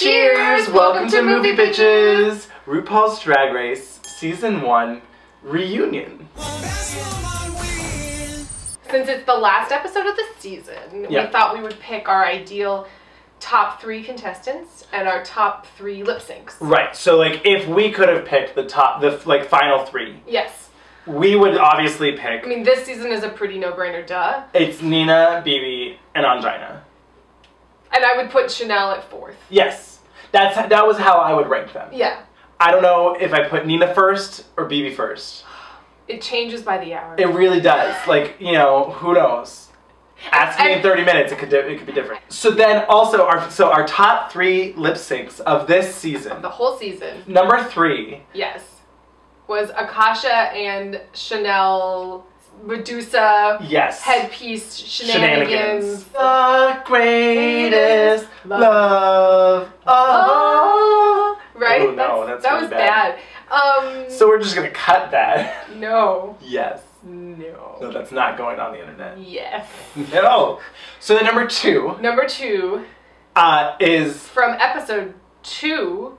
Cheers! Welcome to Movie Bitches! RuPaul's Drag Race, Season 1, Reunion. Since it's the last episode of the season, we thought we would pick our ideal top 3 contestants and our top 3 lip syncs. Right, so like if we could have picked the final 3. Yes. We would obviously pick... I mean, this season is a pretty no-brainer, duh. It's Nina, BB, and Ongina. And I would put Chanel at 4th. Yes. That was how I would rank them. Yeah. I don't know if I put Nina first or BB first. It changes by the hour. It really does. Like, you know, who knows? Ask me in 30 minutes, it could be different. So then also, our top 3 lip syncs of this season. Of the whole season. Number 3. Yes. Was Akasha and Chanel Medusa headpiece shenanigans. The greatest love of all. Right? Oh, no, that's that really was bad. So we're just gonna cut that. No. Yes. No. No, that's not going on the internet. Yes. No. So the number 2. Number 2 is from episode 2.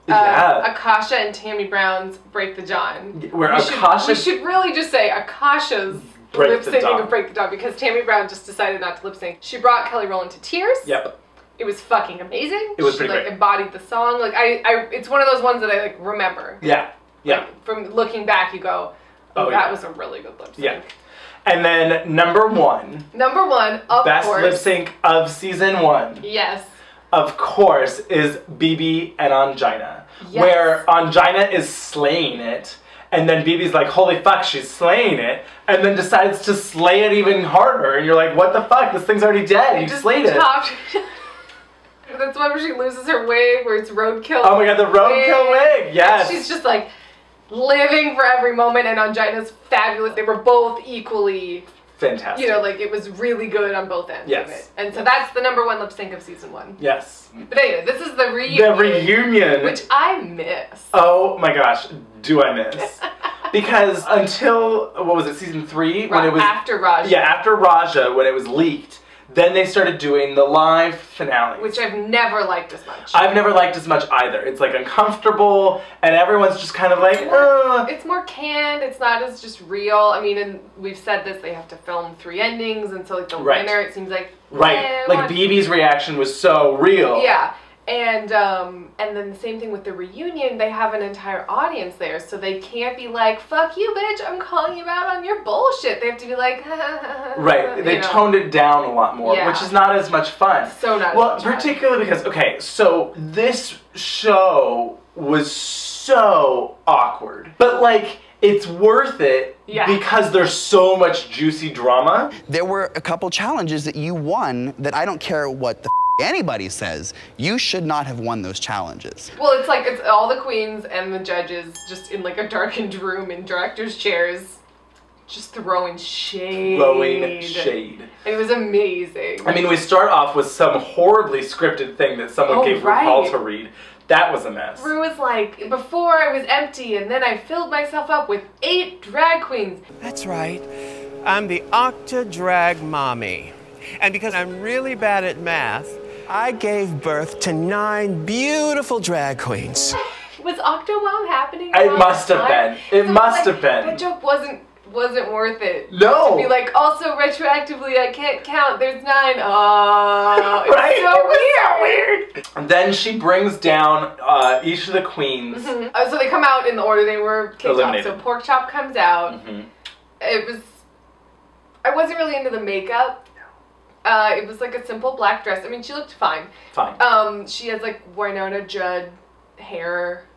Akasha and Tammy Brown's Break the Dawn. We should really just say Akasha's lip syncing of Break the Dawn because Tammy Brown just decided not to lip sync. She brought Kelly Rowland to tears. Yep. It was fucking amazing. It was pretty great. Embodied the song. Like it's one of those ones that I like remember. Yeah. Yeah. Like, from looking back, you go, oh, that was a really good lip sync. Yeah. And then number 1. Number 1, of course. Best lip sync of season 1. Yes. Of course, is BB and Ongina. Yes. Where Ongina is slaying it, and then BB's like, holy fuck, she's slaying it, and then decides to slay it even harder, and you're like, what the fuck, this thing's already dead, you slayed it. That's why she loses her wig, where it's roadkill. Oh my god, the roadkill wig, yes. And she's just like, living for every moment, and Ongina's fabulous. They were both equally... fantastic. You know, like, it was really good on both ends of it. And so that's the number 1 lip sync of season 1. Yes. But anyway, this is the reunion. The reunion. Which I miss. Oh my gosh, do I miss. Because until, what was it, season 3? When it was after Raja. Yeah, after Raja, when it was leaked, then they started doing the live finale. Which I've never liked as much. I've never liked as much either. It's like uncomfortable, and everyone's just kind of like, It's more canned, it's not as just real. I mean, and we've said this, they have to film 3 endings, and so like the winner, it seems like... Like BB's reaction was so real. Yeah. And then the same thing with the reunion, they have an entire audience there, so they can't be like, fuck you, bitch, I'm calling you out on your bullshit. They have to be like, right, they toned it down a lot more, which is not as much fun. So not well, as much particularly because, okay, so this show was so awkward, but like, it's worth it because there's so much juicy drama. There were a couple challenges that you won that I don't care what the anybody says, you should not have won those challenges. Well, it's like, it's all the queens and the judges just in like a darkened room in director's chairs, just throwing shade. And it was amazing. I mean, we start off with some horribly scripted thing that someone gave RuPaul to read. That was a mess. Ru was like, before I was empty and then I filled myself up with 8 drag queens. That's right. I'm the Octa Drag Mommy. And because I'm really bad at math, I gave birth to 9 beautiful drag queens. Was Octomom happening? It must have been. It must have been. That joke wasn't worth it. No. To be like, also retroactively, I can't count. There's 9. Oh, it's so weird. And then she brings down each of the queens. So they come out in the order they were kicked off. So Pork Chop comes out. It was. I wasn't really into the makeup. It was like a simple black dress. I mean, she looked fine. She has like Winona Judd hair.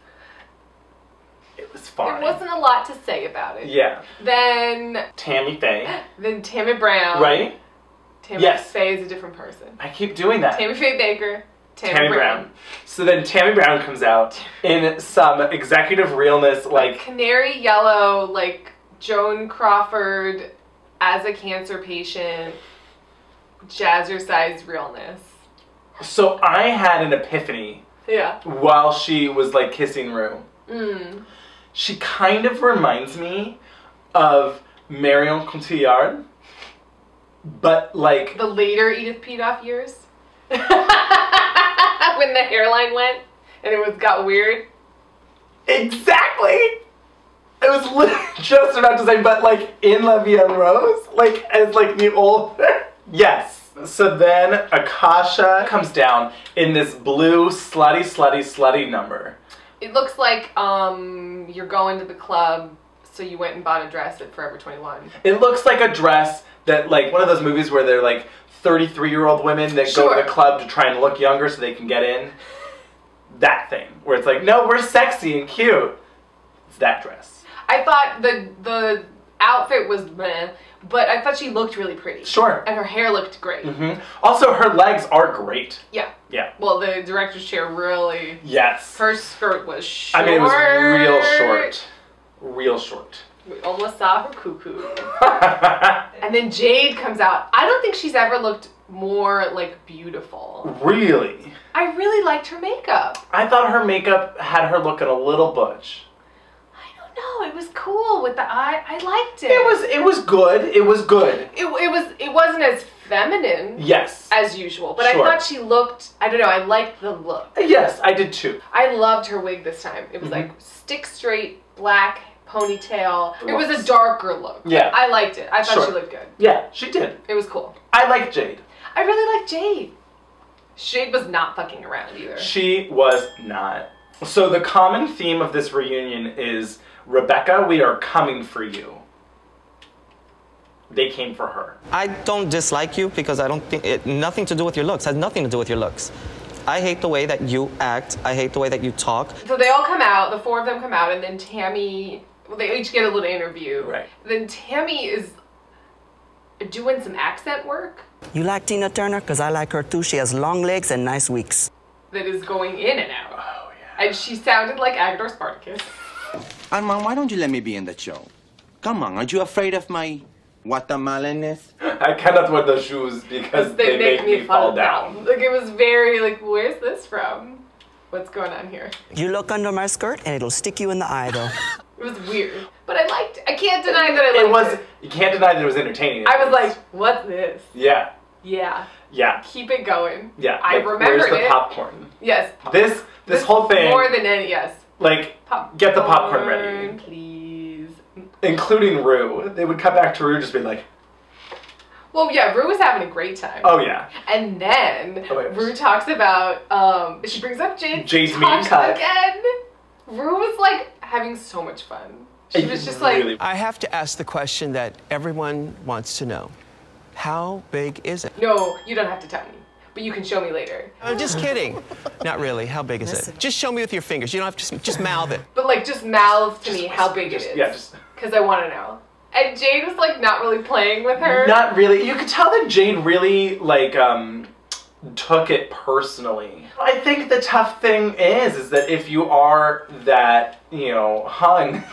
It was fine. There wasn't a lot to say about it. Yeah. Then Tammy Faye. Then Tammy Brown. Right? Tammy Faye is a different person. I keep doing that. Tammy Faye Baker. Tammy Brown. So then Tammy Brown comes out in some executive realness, like canary yellow, like Joan Crawford as a cancer patient. Jazzercise realness. So I had an epiphany. Yeah. While she was like kissing Ru. She kind of reminds me of Marion Cotillard, but like the later Edith Piaf years. when the hairline went and it got weird. Exactly. I was literally just about to say, but like in La Vie en Rose, like as like the old. Yes. So then Akasha comes down in this blue slutty number. It looks like you're going to the club, so you went and bought a dress at Forever 21. It looks like a dress that, like, one of those movies where they're like 33-year-old women that go to the club to try and look younger so they can get in. That thing. Where it's like, no, we're sexy and cute. It's that dress. I thought the outfit was meh, but I thought she looked really pretty. Sure. And her hair looked great. Mm-hmm. Also, her legs are great. Yeah. Yeah. Well, the director's chair really... Yes. Her skirt was short. I mean, it was real short. Real short. We almost saw her cuckoo. And then Jade comes out. I don't think she's ever looked more, like, beautiful. Really? I really liked her makeup. I thought her makeup had her looking a little butch. No, it was cool with the eye. I liked it. It was good. It was good. It wasn't as feminine. Yes. As usual, but I thought she looked. I don't know. I liked the look. Yes, I did too. I loved her wig this time. It was like stick straight black ponytail. It was a darker look. Yeah. I liked it. I thought she looked good. Yeah, she did. It was cool. I like Jade. I really like Jade. Jade was not fucking around either. She was not. So the common theme of this reunion is, Rebecca, we are coming for you. They came for her. I don't dislike you because I don't think nothing to do with your looks. Has nothing to do with your looks. I hate the way that you act. I hate the way that you talk. So they all come out, the four of them come out, and then Tammy, well, they each get a little interview. Right. Then Tammy is doing some accent work. You like Tina Turner? Because I like her too. She has long legs and nice weeks. That is going in and out. Oh, yeah. And she sounded like Agador Spartacus. And Mom, why don't you let me be in the show? Come on, aren't you afraid of my watermelonness? I cannot wear the shoes because they make me fall down. Like, it was very, like, where's this from? What's going on here? You look under my skirt and it'll stick you in the eye, though. It was weird. But I liked it. I can't deny that I liked it. You can't deny that it was entertaining. I was like, what's this? Yeah. Yeah. Yeah. Keep it going. Yeah. I remembered it. Where's the popcorn? Yes. This whole thing. More than any, yes. Like, get the popcorn ready. Please. Including Rue. They would cut back to Rue just being like... Well, yeah, Rue was having a great time. Oh, yeah. And then Rue talks about, she brings up Jade's meeting cut again. Rue was, like, having so much fun. She was just like... I have to ask the question that everyone wants to know. How big is it? No, you don't have to tell me. But you can show me later. I'm just kidding. Not really. How big is it? Just show me with your fingers. You don't have to just mouth it. But like, just mouth to me how big it is. Yeah, just... Because I want to know. And Jade was like not really playing with her. Not really. You could tell that Jade really like took it personally. I think the tough thing is that if you are that, you know, hung,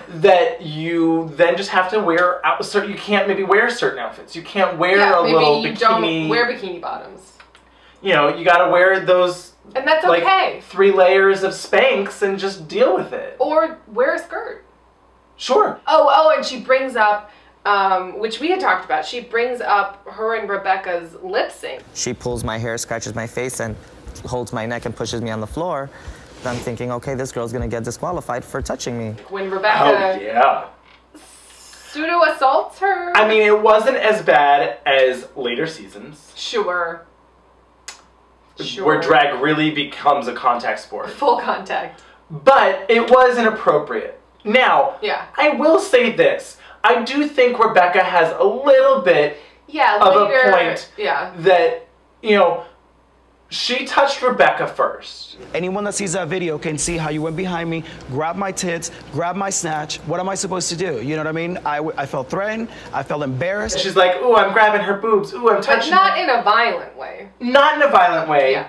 that you then just have to wear out certain. You can't maybe wear certain outfits. You can't wear a little bikini. Maybe you don't wear bikini bottoms. You know, you gotta wear those. And that's like, okay. 3 layers of Spanx and just deal with it. Or wear a skirt. Sure. Oh, and she brings up, which we had talked about, she brings up her and Rebecca's lip sync. She pulls my hair, scratches my face, and holds my neck and pushes me on the floor. I'm thinking, okay, this girl's gonna get disqualified for touching me. When Rebecca... Oh, yeah. Pseudo-assaults her. I mean, it wasn't as bad as later seasons. Sure. Where drag really becomes a contact sport. Full contact. But it was inappropriate. Now, I will say this. I do think Rebecca has a little bit of a point that, you know, she touched Rebecca first. Anyone that sees that video can see how you went behind me, grabbed my tits, grabbed my snatch. What am I supposed to do? You know what I mean? I felt threatened. I felt embarrassed. She's like, ooh, I'm grabbing her boobs. Ooh, I'm touching her. But not in a violent way. Not in a violent way. Yeah.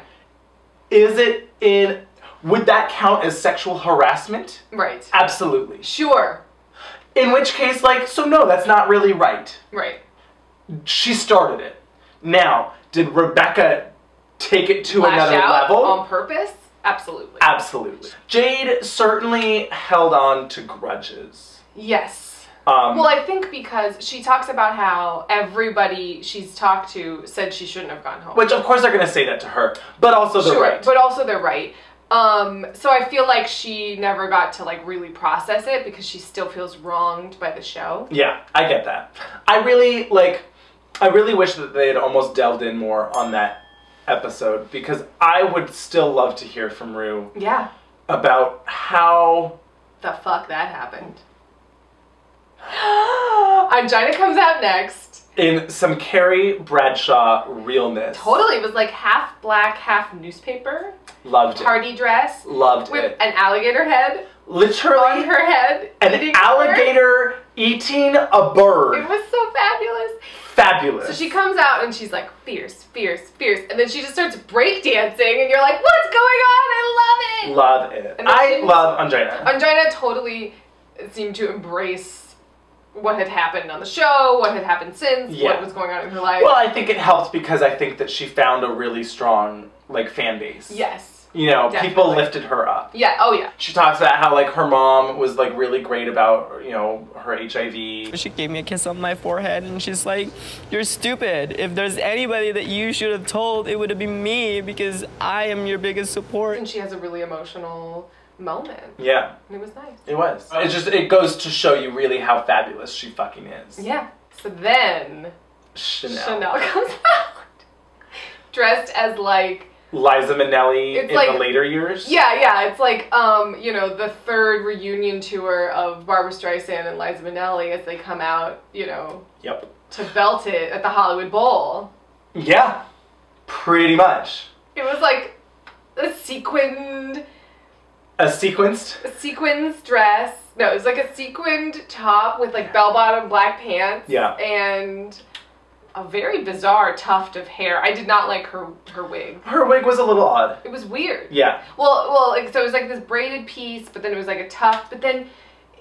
Is it in... Would that count as sexual harassment? Right. Absolutely. Sure. In which case, like, so no, that's not really right. Right. She started it. Now, did Rebecca take it to Lash another out level? On purpose? Absolutely. Absolutely. Jade certainly held on to grudges. Yes. Well, I think because she talks about how everybody she's talked to said she shouldn't have gone home. Which, of course, they're going to say that to her. But also they're right. But also they're right. So I feel like she never got to, like, really process it because she still feels wronged by the show. Yeah, I get that. I really wish that they had almost delved in more on that episode because I would still love to hear from Rue. Yeah. About how... the fuck that happened. Angina comes out next. In some Carrie Bradshaw realness. Totally. It was like half black, half newspaper. Loved it. Party dress. Loved with it. An alligator head. Literally. On her head. An alligator eating a bird. It was so fabulous. Fabulous. So she comes out and she's like, fierce, fierce, fierce. And then she just starts breakdancing and you're like, what's going on? I love it. Love it. I love Angina. Angina totally seemed to embrace what had happened on the show, what had happened since, what was going on in her life. Well, I think it helped because I think that she found a really strong, like, fan base. Yes. You know, people lifted her up. Yeah, oh yeah. She talks about how, like, her mom was, like, really great about, you know, her HIV. She gave me a kiss on my forehead and she's like, you're stupid. If there's anybody that you should have told, it would have been me because I am your biggest support. And she has a really emotional moment. Yeah. And it was nice. It was. It's just, it goes to show you really how fabulous she fucking is. Yeah. So then... Chanel comes out. Dressed as, like... Liza Minnelli in the later years? Yeah. It's like, you know, the third reunion tour of Barbra Streisand and Liza Minnelli as they come out, you know... Yep. To belt it at the Hollywood Bowl. Yeah. Pretty much. It was like a sequined... A sequenced dress. No, it was like a sequined top with like bell-bottom black pants. Yeah. And a very bizarre tuft of hair. I did not like her wig. Her wig was a little odd. It was weird. Yeah. Well, like, so it was like this braided piece, but then it was like a tuft. But then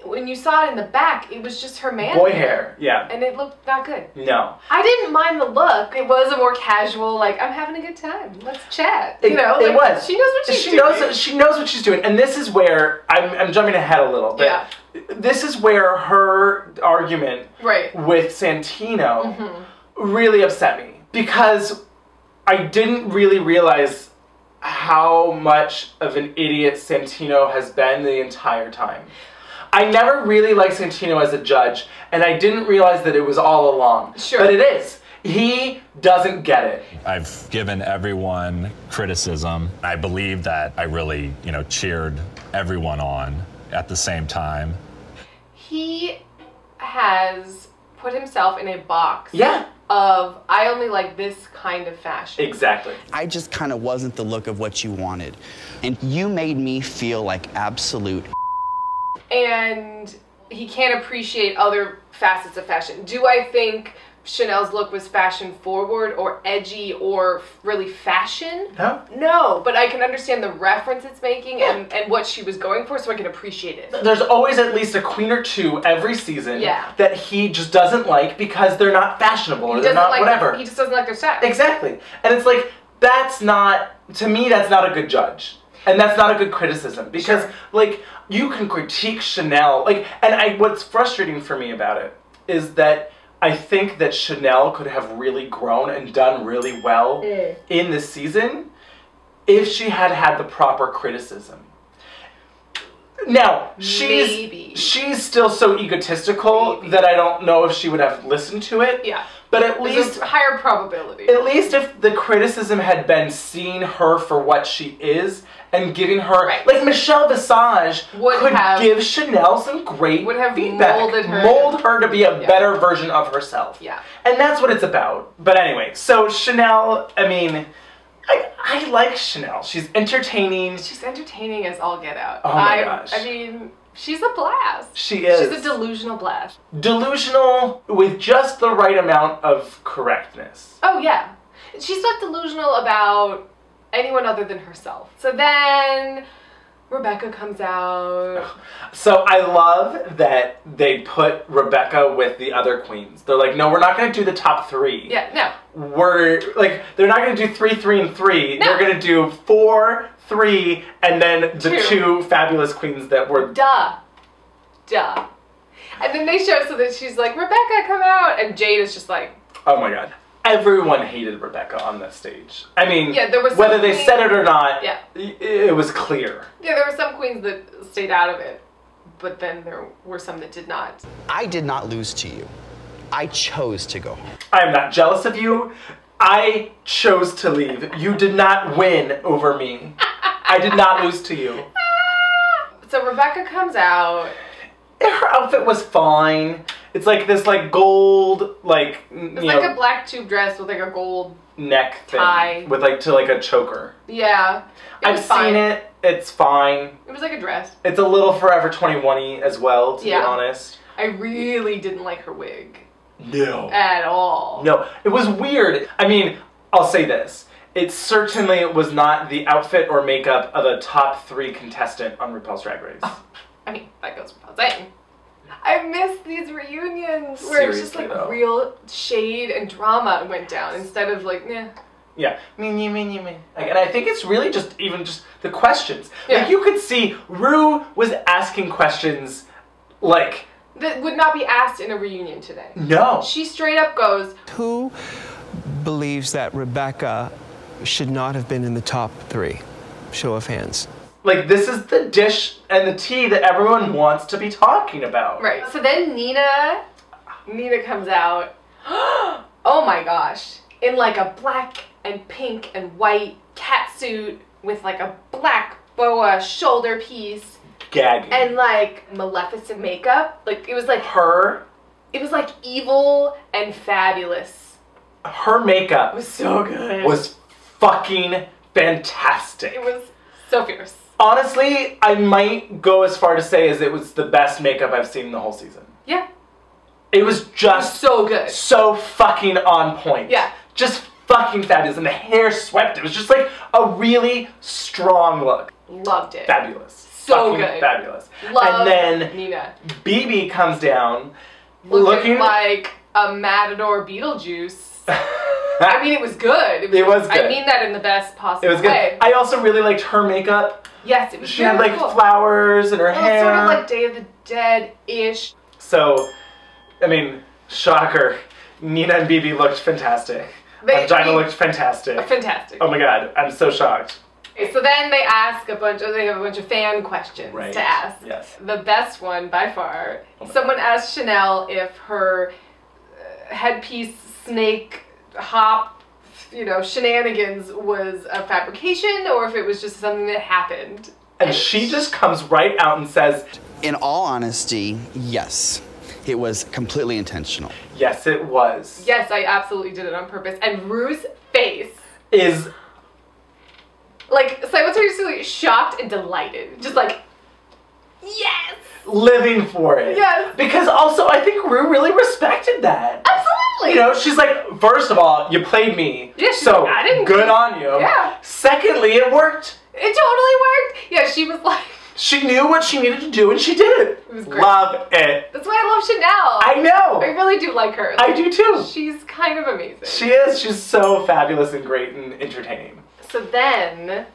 when you saw it in the back, it was just her man boy hair. Yeah. And it looked not good. No. I didn't mind the look. It was a more casual, like, I'm having a good time. Let's chat. You know, it like, was. She knows what she's doing. She knows what she's doing. And this is where I'm jumping ahead a little bit. Yeah. This is where her argument with Santino really upset me because I didn't really realize how much of an idiot Santino has been the entire time. I never really liked Santino as a judge, and I didn't realize that it was all along. Sure. But it is. He doesn't get it. I've given everyone criticism. I believe that I really, you know, cheered everyone on at the same time. He has put himself in a box. Yeah. Of, I only like this kind of fashion. Exactly. I just kind of wasn't the look of what you wanted. And you made me feel like absolute and he can't appreciate other facets of fashion. Do I think Chanel's look was fashion forward or edgy or really fashion? No. No, but I can understand the reference it's making and what she was going for, so I can appreciate it. There's always at least a queen or two every season that he just doesn't like because they're not fashionable or they're not like whatever. He just doesn't like their style. Exactly. And it's like, that's not, to me, that's not a good judge. And that's not a good criticism because, like, you can critique Chanel, like, and what's frustrating for me about it is that I think that Chanel could have really grown and done really well in this season if she had had the proper criticism. Now, she's still so egotistical that I don't know if she would have listened to it. Yeah. But at least a higher probability. At least if the criticism had been seeing her for what she is and giving her like Michelle Visage could give Chanel some great feedback. Mold her to be a better version of herself. Yeah. And that's what it's about. But anyway, so Chanel, I mean, I like Chanel. She's entertaining. She's entertaining as all get out. Oh my gosh. I mean, she's a blast. She is. She's a delusional blast. Delusional with just the right amount of correctness. Oh yeah. She's not delusional about anyone other than herself. So then Rebecca comes out. So I love that they put Rebecca with the other queens. They're like, no, we're not going to do the top three. Yeah, no. We're like, they're not going to do 3, 3, and 3. No. They're going to do 4, 3, and then the two fabulous queens that were... Duh. And then they show so that she's like, Rebecca, come out. And Jade is just like... Oh my god. Everyone hated Rebecca on this stage. I mean, yeah, there was whether they said it or not, yeah. It was clear. Yeah, there were some queens that stayed out of it, but then there were some that did not. I did not lose to you. I chose to go home. I am not jealous of you. I chose to leave. You did not win over me. I did not lose to you. So Rebecca comes out. Her outfit was fine. It's like this like gold like it's like a black tube dress with like a gold neck thing tie with like like a choker. Yeah. I've seen it. It's fine. It was like a dress. It's a little Forever 21-y as well, to be honest. I really didn't like her wig. No. At all. No. It was weird. I mean, I'll say this. It certainly was not the outfit or makeup of a top 3 contestant on RuPaul's Drag Race. Oh, I mean, that goes without saying. I miss these reunions where it's just like real shade and drama went down instead of like, nah. Yeah, me. Like, and I think it's really just even just the questions. Yeah. Like you could see Ru was asking questions like that would not be asked in a reunion today. No. She straight up goes, who believes that Rebecca should not have been in the top 3? Show of hands. Like, this is the dish and the tea that everyone wants to be talking about. Right. So then Nina comes out. Oh my gosh. In like a black and pink and white catsuit with like a black boa shoulder piece. Gagging. And like Maleficent makeup. Like, it was like... Her? It was like evil and fabulous. Her makeup... was so good. Was fucking fantastic. It was so fierce. Honestly, I might go as far to say as it was the best makeup I've seen in the whole season. Yeah. It was just... so good. So fucking on point. Yeah. Just fucking fabulous. And the hair swept. It was just like a really strong look. Loved it. Fabulous. So fucking good. Fabulous. Love and then Nina. BB comes down looking like a Matador Beetlejuice. I mean, it was good. It was good. I mean that in the best possible way. It was good. I also really liked her makeup. Yes, it was She had like flowers in her hair. Sort of like Day of the Dead-ish. So, I mean, shocker. Nina and BB looked fantastic. Vagina looked fantastic. Fantastic. Oh my god, I'm so shocked. So then they ask they have a bunch of fan questions to ask. Yes. The best one by far, someone asked Chanel if her headpiece snake hop, shenanigans was a fabrication or if it was just something that happened. And she just comes right out and says, in all honesty, yes. It was completely intentional. Yes, it was. Yes, I absolutely did it on purpose. And Ru's face is like simultaneously shocked and delighted. Just like, yes! Living for it. Yes. Because also, I think Ru really respected that. Absolutely. She's like, first of all, you played me. Yeah, so I didn't good on you. Yeah. Secondly, it worked. It totally worked. Yeah, she was like... She knew what she needed to do and she did it. It was great. Love it. That's why I love Chanel. I know. I really do like her. I do too. She's kind of amazing. She is. She's so fabulous and great and entertaining. So then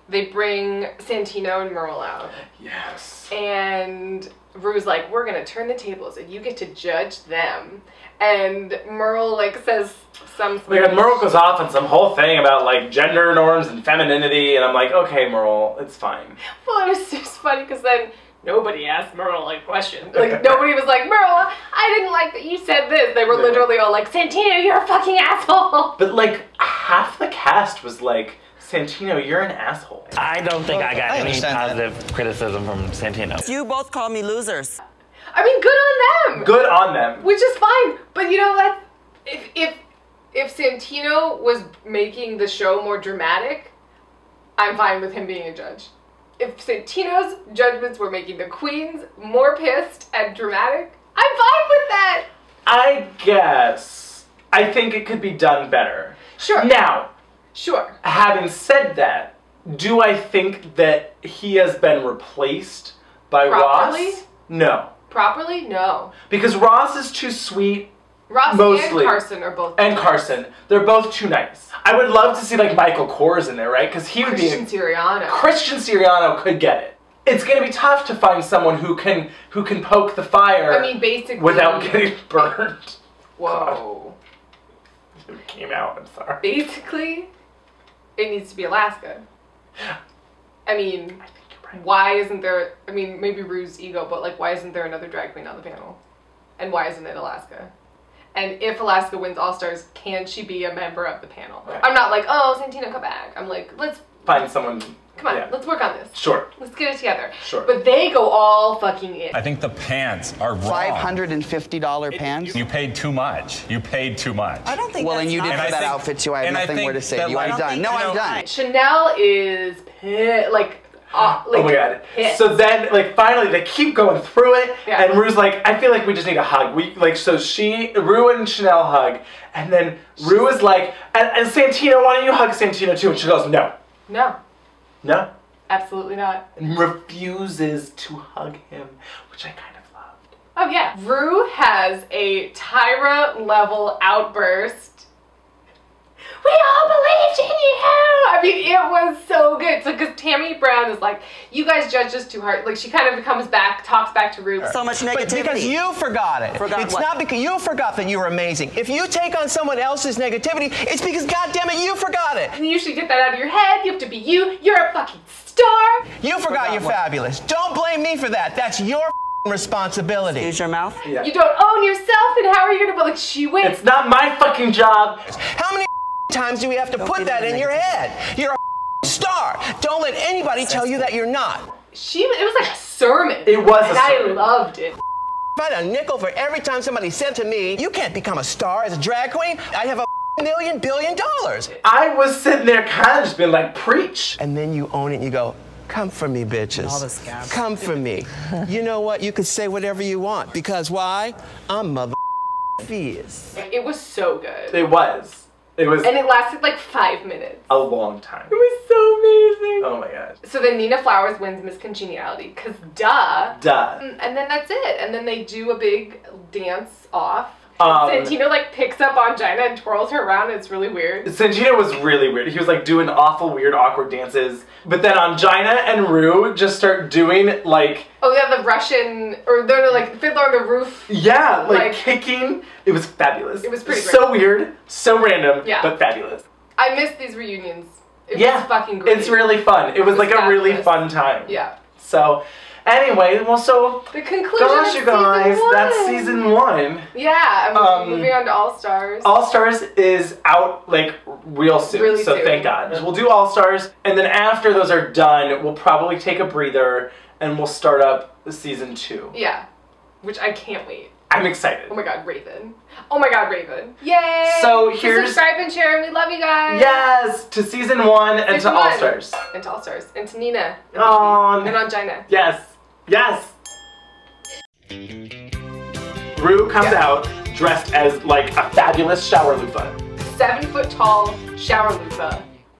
they bring Santino and Merle out. Yes. And Ru's like, we're going to turn the tables and you get to judge them. And Merle says something. Like, Merle goes off on some whole thing about gender norms and femininity, and I'm like, okay, Merle, it's fine. Well, it was just funny because then nobody asked Merle a question. Nobody was like, Merle, I didn't like that you said this. They were literally all like, Santino, you're a fucking asshole. But half the cast was like, Santino, you're an asshole. I don't think I got any positive criticism from Santino. You both call me losers. I mean, good on them. Good on them. Which is fine. But you know what? If Santino was making the show more dramatic, I'm fine with him being a judge. If Santino's judgments were making the queens more pissed and dramatic, I'm fine with that. I guess. I think it could be done better. Sure. Now. Sure. Having said that, do I think that he has been replaced by Properly? Ross? No. Properly? No. Because Ross is too sweet. Ross mostly. and Carson are both And Carson. They're both too nice. I would love to see Michael Kors in there, right? Because he would be... Christian Siriano. Christian Siriano could get it. it's gonna be tough to find someone who can poke the fire. I mean, basically, without getting burned. Whoa. God. It came out. I'm sorry. Basically, it needs to be Alaska. I mean, why isn't there? I mean, maybe Rue's ego, but like, why isn't there another drag queen on the panel? And why isn't it Alaska? And if Alaska wins All Stars, can she be a member of the panel? Right. I'm not like, oh, Santino, come back. I'm like, let's find someone. Come on, let's work on this. Sure. Let's get it together. Sure. But they go all fucking in. I think the pants are wrong. $550 pants? You paid too much. You paid too much. I don't think well, that's and you did for that outfit too. I have nothing more to say. You are done. No, I'm done. Chanel is pissed. Oh my god. Pissed. So then, like, finally, they keep going through it, and Rue's like, I feel like we just need a hug. So Rue and Chanel hug, and then Rue is like, and Santino, why don't you hug Santino too? And she goes, no. No. No. Absolutely not. And refuses to hug him, which I kind of loved. Oh yeah. Rue has a Tyra-level outburst. We all believed in you! I mean, it was so good. So, because Tammy Brown is like, you guys judge us too hard. Like, she kind of comes back, talks back to Rue. So much negativity. But because you forgot it. It's not because you forgot that you were amazing. If you take on someone else's negativity, it's because, goddammit, you forgot it. And you should get that out of your head. You have to be you. You're a fucking star. You forgot you're fabulous. Don't blame me for that. That's your responsibility. Use your mouth. Yeah. You don't own yourself, and how are you gonna? But like, she wins. It's not my fucking job. How many times do we have to put that in your head? You're a star. Don't let anybody tell you that you're not. It was like a sermon. It was a sermon. I loved it. If I had a nickel for every time somebody said to me, you can't become a star as a drag queen, I'd have $1 billion. I was sitting there kind of just being like, preach. And then you own it and you go, come for me, bitches. All the scabs. Come for me. You know what? You could say whatever you want, because why? I'm mother fierce. It was so good. It was. It was. And it lasted like 5 minutes. A long time. It was so amazing. Oh my god. So then Nina Flowers wins Miss Congeniality, because duh. And then that's it. And then they do a big dance off. Santino like picks up on Gina and twirls her around. It's really weird. Santino was really weird. He was like doing awful, weird, awkward dances. But then Angina and Rue just start doing like... Oh yeah, the Russian, or they're like Fiddler on the Roof. Yeah, like kicking. It was fabulous. It was pretty great. So weird, so random, Yeah. but fabulous. I miss these reunions. It was fucking great. It's really fun. It was like a really fun time. Yeah. So, anyway, well, so... The conclusion gosh, of you guys, season 1. that's season 1. Yeah, I'm moving on to All Stars. All Stars is out, like, real soon, Really so soon. thank God. We'll do All Stars, and then after those are done, we'll probably take a breather, and we'll start up season 2. Yeah, which I can't wait. I'm excited. Oh my god, Raven. Oh my god, Raven. Yay! So here's... subscribe and share, and we love you guys. Yes! To season 1 and to All Stars. And to All Stars. And to Nina. And And Angina. Yes. Yes! Rue comes out dressed as like a fabulous shower loofah. 7 foot tall shower loofah.